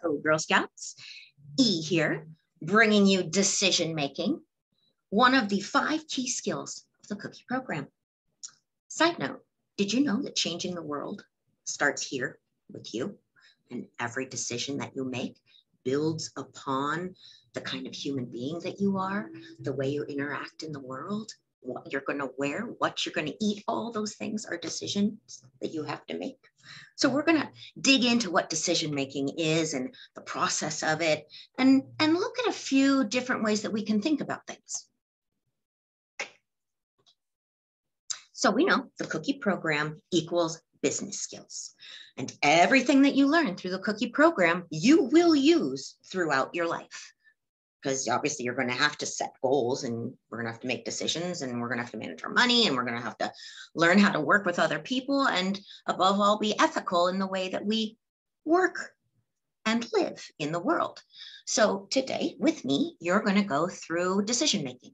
Hello, Girl Scouts. E here, bringing you decision making, one of the 5 key skills of the Cookie program. Side note, did you know that changing the world starts here with you? And every decision that you make builds upon the kind of human being that you are, the way you interact in the world, what you're going to wear, what you're going to eat. All those things are decisions that you have to make. So we're going to dig into what decision making is and the process of it, and look at a few different ways that we can think about things. So we know the Cookie program equals business skills, and everything that you learn through the Cookie program, you will use throughout your life. Because obviously you're going to have to set goals, and we're going to have to make decisions, and we're going to have to manage our money, and we're going to have to learn how to work with other people, and above all, be ethical in the way that we work and live in the world. So today with me, you're going to go through decision making.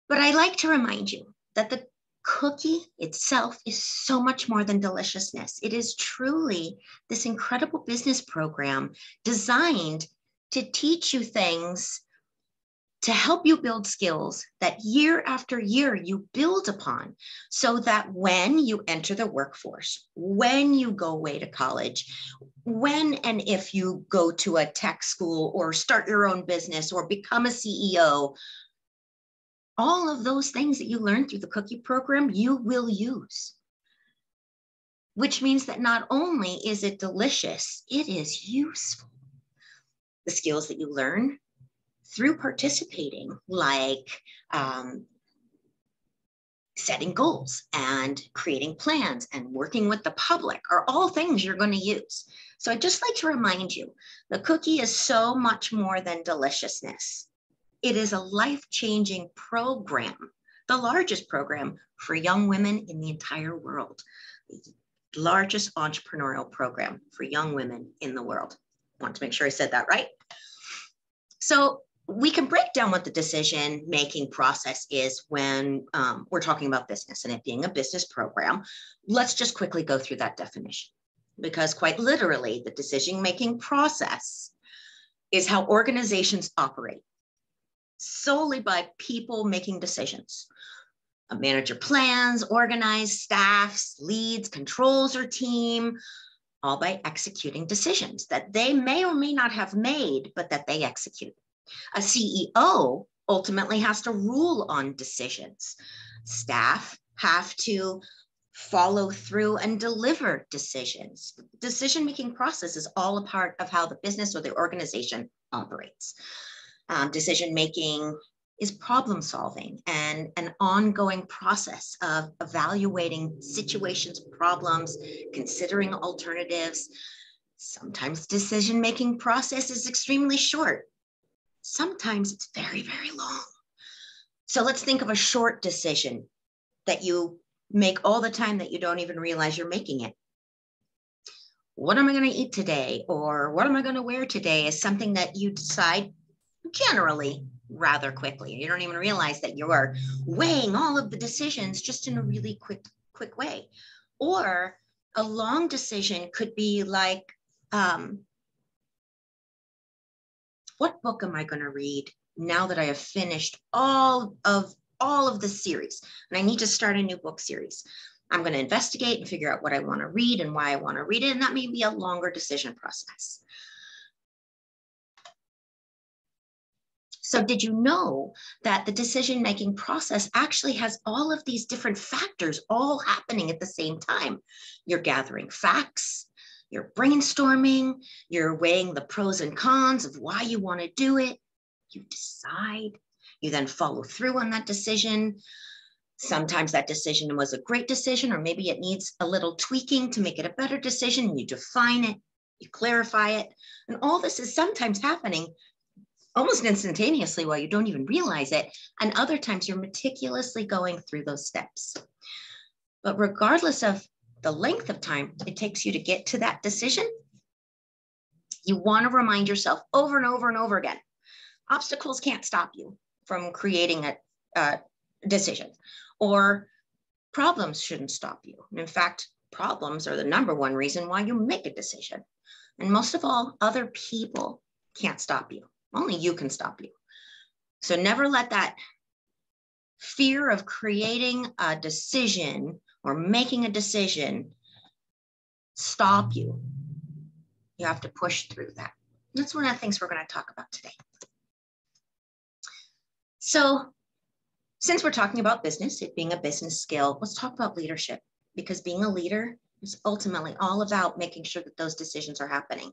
But I like to remind you that the cookie itself is so much more than deliciousness. It is truly this incredible business program designed to teach you things, to help you build skills that year after year you build upon, so that when you enter the workforce, when you go away to college, when and if you go to a tech school or start your own business or become a CEO, all of those things that you learn through the Cookie program, you will use. Which means that not only is it delicious, it is useful. The skills that you learn through participating, like setting goals and creating plans and working with the public, are all things you're going to use. So I'd just like to remind you, the cookie is so much more than deliciousness. It is a life-changing program, the largest program for young women in the entire world, the largest entrepreneurial program for young women in the world. I want to make sure I said that right. So we can break down what the decision-making process is when we're talking about business and it being a business program. Let's just quickly go through that definition, because quite literally, the decision-making process is how organizations operate, solely by people making decisions. A manager plans, organize, staffs, leads, controls her team, all by executing decisions that they may or may not have made, but that they execute. A CEO ultimately has to rule on decisions. Staff have to follow through and deliver decisions. The decision-making process is all a part of how the business or the organization operates. Decision-making is problem solving and an ongoing process of evaluating situations, problems, considering alternatives. Sometimes decision-making process is extremely short. Sometimes it's very, very long. So let's think of a short decision that you make all the time that you don't even realize you're making it. What am I going to eat today? Or what am I going to wear today is something that you decide generally rather quickly. You don't even realize that you are weighing all of the decisions just in a really quick way. Or a long decision could be like, what book am I going to read now that I have finished all of the series and I need to start a new book series? I'm going to investigate and figure out what I want to read and why I want to read it. And that may be a longer decision process. So did you know that the decision-making process actually has all of these different factors all happening at the same time? You're gathering facts, you're brainstorming, you're weighing the pros and cons of why you want to do it. You decide, you then follow through on that decision. Sometimes that decision was a great decision, or maybe it needs a little tweaking to make it a better decision. You define it, you clarify it. And all this is sometimes happening almost instantaneously while you don't even realize it. And other times you're meticulously going through those steps. But regardless of the length of time it takes you to get to that decision, you want to remind yourself over and over and over again, obstacles can't stop you from creating a decision, or problems shouldn't stop you. And in fact, problems are the #1 reason why you make a decision. And most of all, other people can't stop you. Only you can stop you. So never let that fear of creating a decision or making a decision stop you. You have to push through that. And that's one of the things we're going to talk about today. So since we're talking about business, it being a business skill, let's talk about leadership, because being a leader is ultimately all about making sure that those decisions are happening.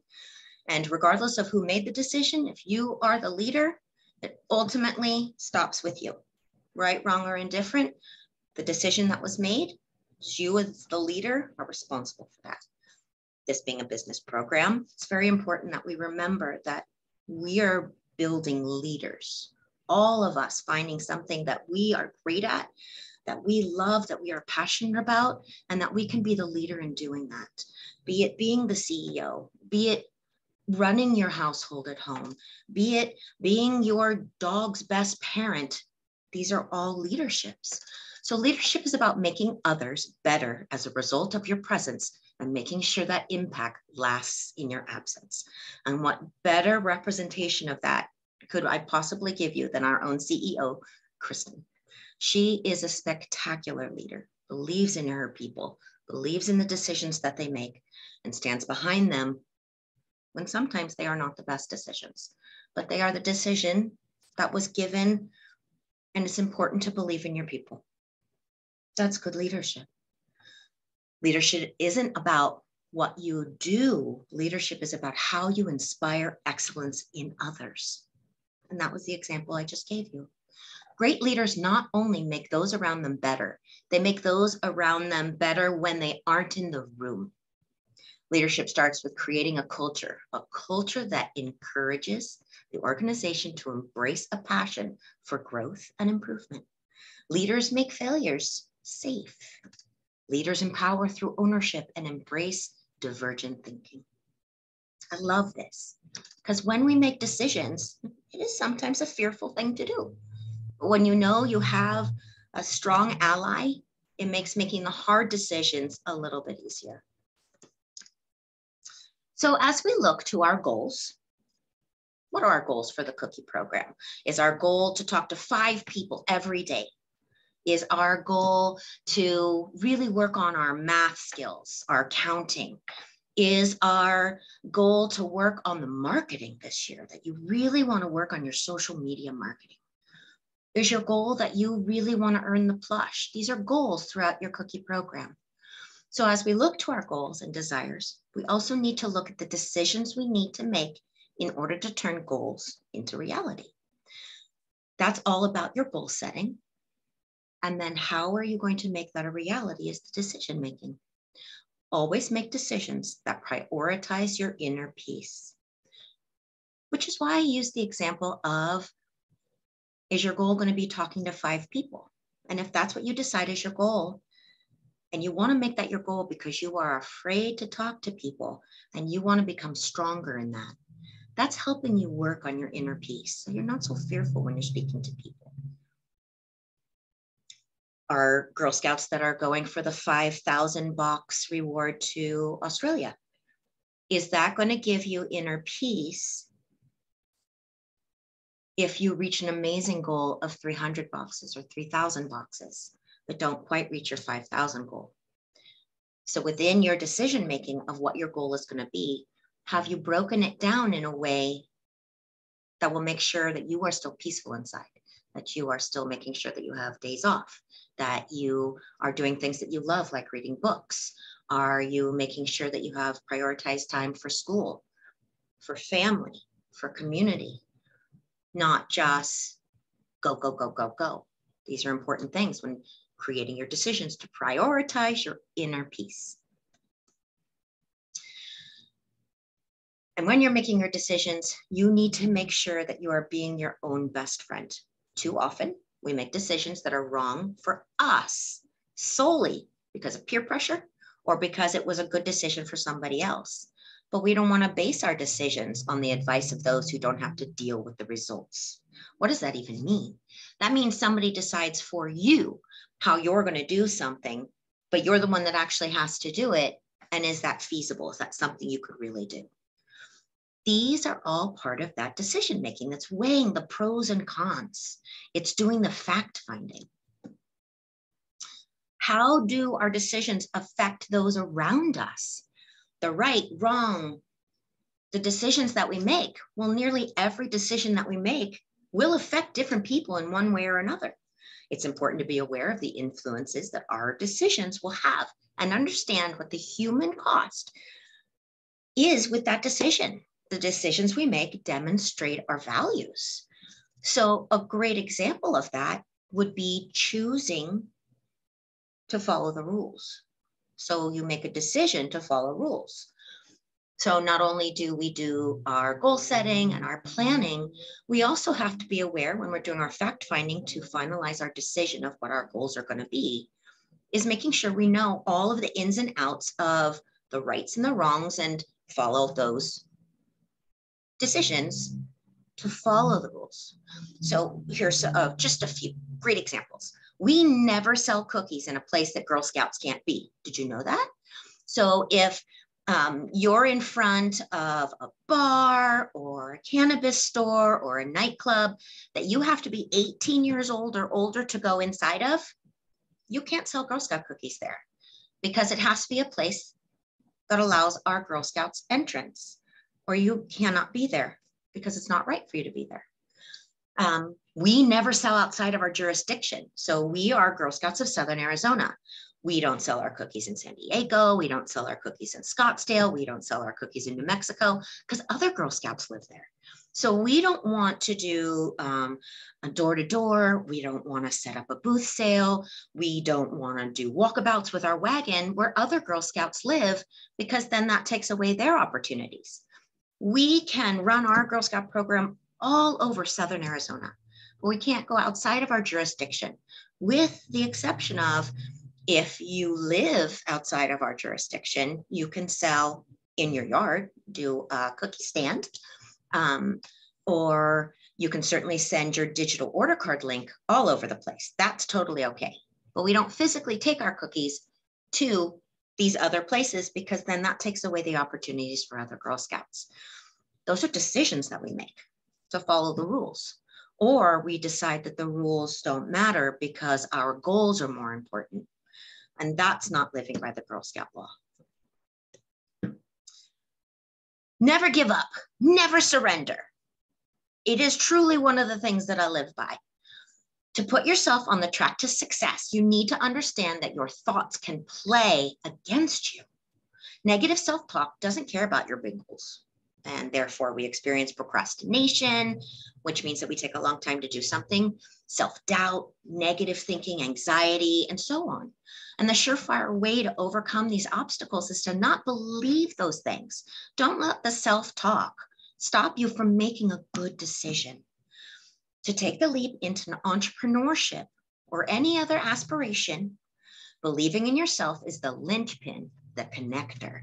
And regardless of who made the decision, if you are the leader, it ultimately stops with you. Right, wrong, or indifferent, the decision that was made, you as the leader are responsible for that. This being a business program, it's very important that we remember that we are building leaders. All of us finding something that we are great at, that we love, that we are passionate about, and that we can be the leader in doing that. Be it being the CEO, be it running your household at home, be it being your dog's best parent. These are all leaderships. So leadership is about making others better as a result of your presence and making sure that impact lasts in your absence. And what better representation of that could I possibly give you than our own CEO, Kristen? She is a spectacular leader, believes in her people, believes in the decisions that they make, and stands behind them when sometimes they are not the best decisions, but they are the decision that was given, and it's important to believe in your people. That's good leadership. Leadership isn't about what you do. Leadership is about how you inspire excellence in others. And that was the example I just gave you. Great leaders not only make those around them better, they make those around them better when they aren't in the room. Leadership starts with creating a culture that encourages the organization to embrace a passion for growth and improvement. Leaders make failures safe. Leaders empower through ownership and embrace divergent thinking. I love this because when we make decisions, it is sometimes a fearful thing to do. But when you know you have a strong ally, it makes making the hard decisions a little bit easier. So as we look to our goals, what are our goals for the Cookie program? Is our goal to talk to 5 people every day? Is our goal to really work on our math skills, our counting? Is our goal to work on the marketing this year, that you really want to work on your social media marketing? Is your goal that you really want to earn the plush? These are goals throughout your Cookie program. So as we look to our goals and desires, we also need to look at the decisions we need to make in order to turn goals into reality. That's all about your goal setting. And then how are you going to make that a reality is the decision making. Always make decisions that prioritize your inner peace, which is why I use the example of, is your goal going to be talking to 5 people? And if that's what you decide is your goal, and you want to make that your goal because you are afraid to talk to people and you want to become stronger in that, that's helping you work on your inner peace. So you're not so fearful when you're speaking to people. Our Girl Scouts that are going for the 5,000 box reward to Australia, is that going to give you inner peace if you reach an amazing goal of 300 boxes or 3,000 boxes, but don't quite reach your 5,000 goal? So within your decision making of what your goal is going to be, have you broken it down in a way that will make sure that you are still peaceful inside, that you are still making sure that you have days off, that you are doing things that you love, like reading books? Are you making sure that you have prioritized time for school, for family, for community, not just go, go, go, go, go? These are important things when creating your decisions, to prioritize your inner peace. And when you're making your decisions, you need to make sure that you are being your own best friend. Too often, we make decisions that are wrong for us solely because of peer pressure or because it was a good decision for somebody else. But we don't want to base our decisions on the advice of those who don't have to deal with the results. What does that even mean? That means somebody decides for you how you're going to do something, but you're the one that actually has to do it. And is that feasible? Is that something you could really do? These are all part of that decision making. That's weighing the pros and cons. It's doing the fact finding. How do our decisions affect those around us? The right, wrong, the decisions that we make. Well, nearly every decision that we make will affect different people in one way or another. It's important to be aware of the influences that our decisions will have and understand what the human cost is with that decision. The decisions we make demonstrate our values. So a great example of that would be choosing to follow the rules. So you make a decision to follow rules. So not only do we do our goal setting and our planning, we also have to be aware when we're doing our fact finding to finalize our decision of what our goals are going to be, is making sure we know all of the ins and outs of the rights and the wrongs and follow those decisions to follow the rules. So here's just a few great examples. We never sell cookies in a place that Girl Scouts can't be. Did you know that? So if you're in front of a bar or a cannabis store or a nightclub that you have to be 18 years old or older to go inside of, you can't sell Girl Scout cookies there because it has to be a place that allows our Girl Scouts entrance, or you cannot be there because it's not right for you to be there. We never sell outside of our jurisdiction. So we are Girl Scouts of Southern Arizona. We don't sell our cookies in San Diego. We don't sell our cookies in Scottsdale. We don't sell our cookies in New Mexico because other Girl Scouts live there. So we don't want to do a door-to-door. We don't want to set up a booth sale. We don't want to do walkabouts with our wagon where other Girl Scouts live, because then that takes away their opportunities. We can run our Girl Scout program all over Southern Arizona, but we can't go outside of our jurisdiction, with the exception of if you live outside of our jurisdiction, you can sell in your yard, do a cookie stand, or you can certainly send your digital order card link all over the place. That's totally okay. But we don't physically take our cookies to these other places because then that takes away the opportunities for other Girl Scouts. Those are decisions that we make to follow the rules. Or we decide that the rules don't matter because our goals are more important. And that's not living by the Girl Scout law. Never give up, never surrender. It is truly one of the things that I live by. To put yourself on the track to success, you need to understand that your thoughts can play against you. Negative self-talk doesn't care about your big goals. And therefore we experience procrastination, which means that we take a long time to do something, self-doubt, negative thinking, anxiety, and so on. And the surefire way to overcome these obstacles is to not believe those things. Don't let the self-talk stop you from making a good decision. To take the leap into entrepreneurship or any other aspiration, believing in yourself is the linchpin, the connector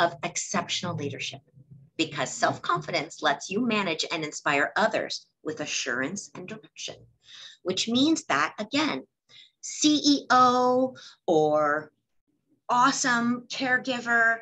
of exceptional leadership, because self-confidence lets you manage and inspire others with assurance and direction, which means that, again, CEO or awesome caregiver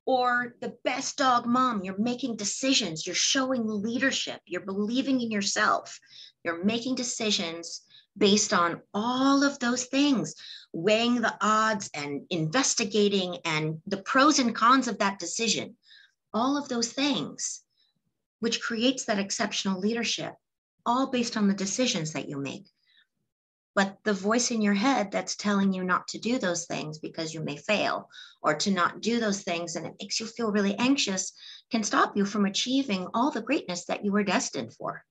or the best dog mom, you're making decisions, you're showing leadership, you're believing in yourself, you're making decisions based on all of those things, weighing the odds and investigating and the pros and cons of that decision, all of those things, which creates that exceptional leadership, all based on the decisions that you make. But the voice in your head that's telling you not to do those things because you may fail, or to not do those things and it makes you feel really anxious, can stop you from achieving all the greatness that you were destined for.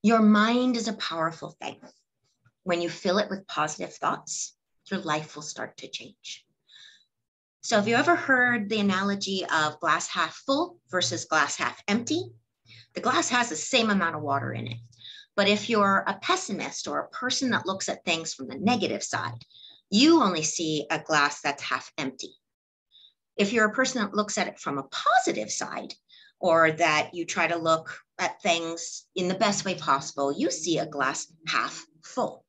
Your mind is a powerful thing. When you fill it with positive thoughts, your life will start to change. So have you ever heard the analogy of glass half full versus glass half empty? The glass has the same amount of water in it. But if you're a pessimist or a person that looks at things from the negative side, you only see a glass that's half empty. If you're a person that looks at it from a positive side, or that you try to look at things in the best way possible, you see a glass half full.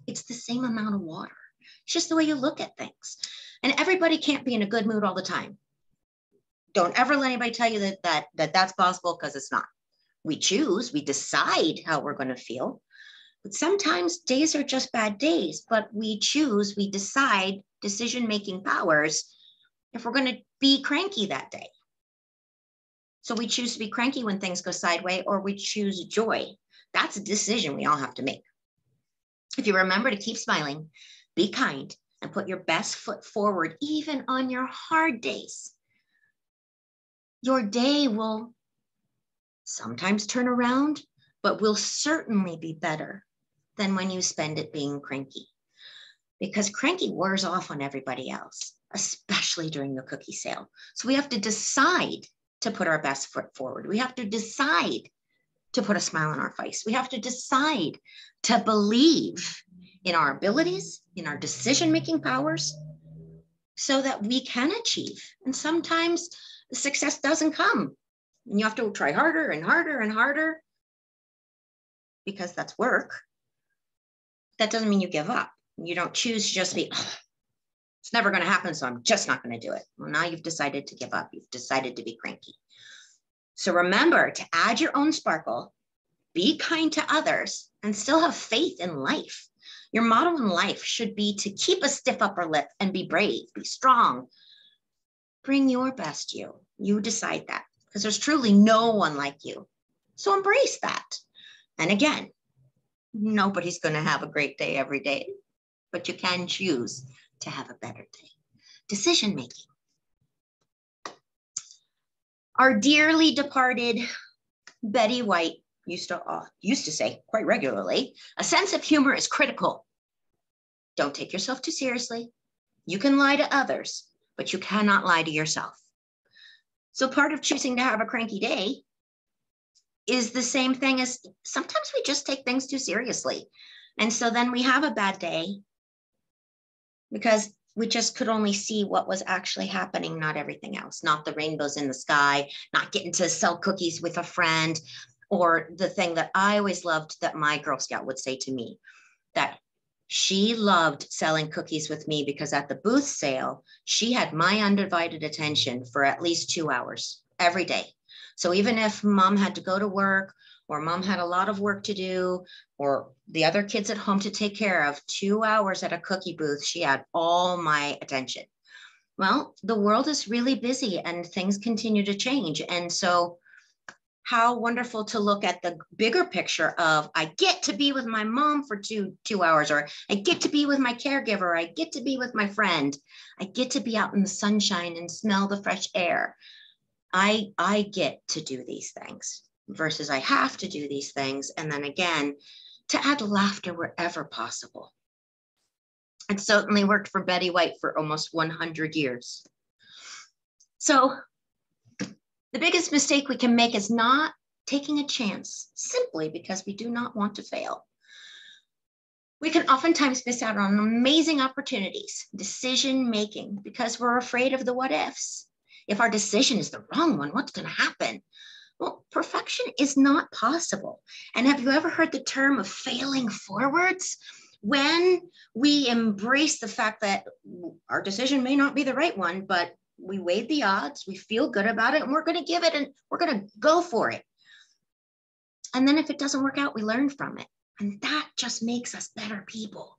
It's the same amount of water. It's just the way you look at things. And everybody can't be in a good mood all the time. Don't ever let anybody tell you that's possible, because it's not. We choose, we decide how we're going to feel. But sometimes days are just bad days, but we choose, we decide, decision-making powers, if we're going to be cranky that day. So we choose to be cranky when things go sideways, or we choose joy. That's a decision we all have to make. If you remember to keep smiling, be kind, and put your best foot forward, even on your hard days, your day will sometimes turn around, but will certainly be better than when you spend it being cranky. Because cranky wears off on everybody else, especially during the cookie sale. So we have to decide to put our best foot forward. We have to decide to put a smile on our face. We have to decide to believe in our abilities, in our decision-making powers, so that we can achieve. And sometimes the success doesn't come. And you have to try harder and harder and harder, because that's work. That doesn't mean you give up. You don't choose to just be, oh, it's never going to happen, so I'm just not going to do it. Well, now you've decided to give up. You've decided to be cranky. So remember to add your own sparkle, be kind to others, and still have faith in life. Your motto in life should be to keep a stiff upper lip and be brave, be strong. Bring your best you. You decide that, because there's truly no one like you. So embrace that. And again, nobody's going to have a great day every day, but you can choose to have a better day. Decision making. Our dearly departed Betty White used to say quite regularly, a sense of humor is critical. Don't take yourself too seriously. You can lie to others, but you cannot lie to yourself. So part of choosing to have a cranky day is the same thing as sometimes we just take things too seriously. And so then we have a bad day because we just could only see what was actually happening, not everything else, not the rainbows in the sky, not getting to sell cookies with a friend, or the thing that I always loved that my Girl Scout would say to me, that she loved selling cookies with me because at the booth sale, she had my undivided attention for at least 2 hours every day. So even if mom had to go to work, or mom had a lot of work to do, or the other kids at home to take care of, 2 hours at a cookie booth, she had all my attention. Well, the world is really busy and things continue to change. And so how wonderful to look at the bigger picture of, I get to be with my mom for two hours, or I get to be with my caregiver, I get to be with my friend, I get to be out in the sunshine and smell the fresh air. I get to do these things versus I have to do these things. And then again, to add laughter wherever possible. It certainly worked for Betty White for almost 100 years. So the biggest mistake we can make is not taking a chance simply because we do not want to fail. We can oftentimes miss out on amazing opportunities, decision making, because we're afraid of the what ifs. If our decision is the wrong one, what's going to happen? Well, perfection is not possible. And have you ever heard the term of failing forwards? When we embrace the fact that our decision may not be the right one, but we weighed the odds, we feel good about it, and we're going to give it, and we're going to go for it. And then if it doesn't work out, we learn from it. And that just makes us better people.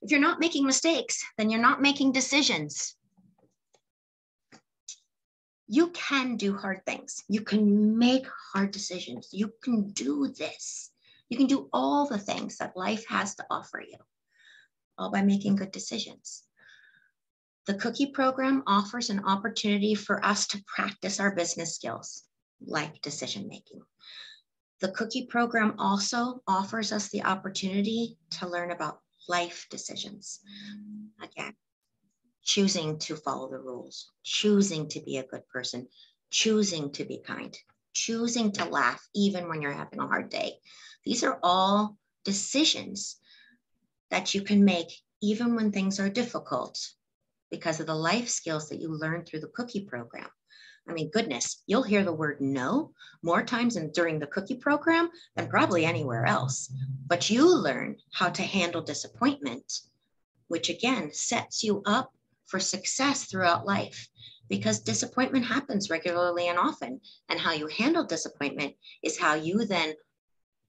If you're not making mistakes, then you're not making decisions. You can do hard things. You can make hard decisions. You can do this. You can do all the things that life has to offer you, all by making good decisions. The Cookie program offers an opportunity for us to practice our business skills, like decision making. The Cookie program also offers us the opportunity to learn about life decisions. Again, choosing to follow the rules, choosing to be a good person, choosing to be kind, choosing to laugh even when you're having a hard day. These are all decisions that you can make even when things are difficult because of the life skills that you learn through the Cookie program. I mean, goodness, you'll hear the word no more times during the Cookie program than probably anywhere else. But you learn how to handle disappointment, which again sets you up for success throughout life. because disappointment happens regularly and often. And how you handle disappointment is how you then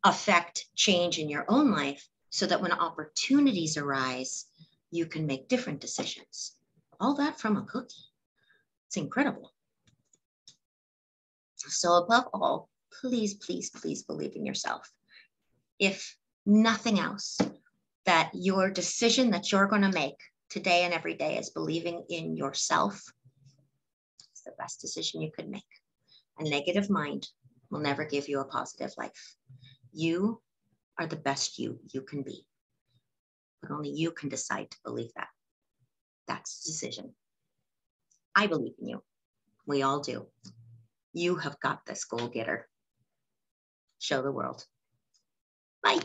affect change in your own life so that when opportunities arise, you can make different decisions. All that from a cookie. It's incredible. So above all, please, please, please believe in yourself. If nothing else, that your decision that you're going to make today and every day is believing in yourself. It's the best decision you could make. A negative mind will never give you a positive life. You are the best you can be. But only you can decide to believe that. That's the decision. I believe in you. We all do. You have got this, goal getter. Show the world. Bye.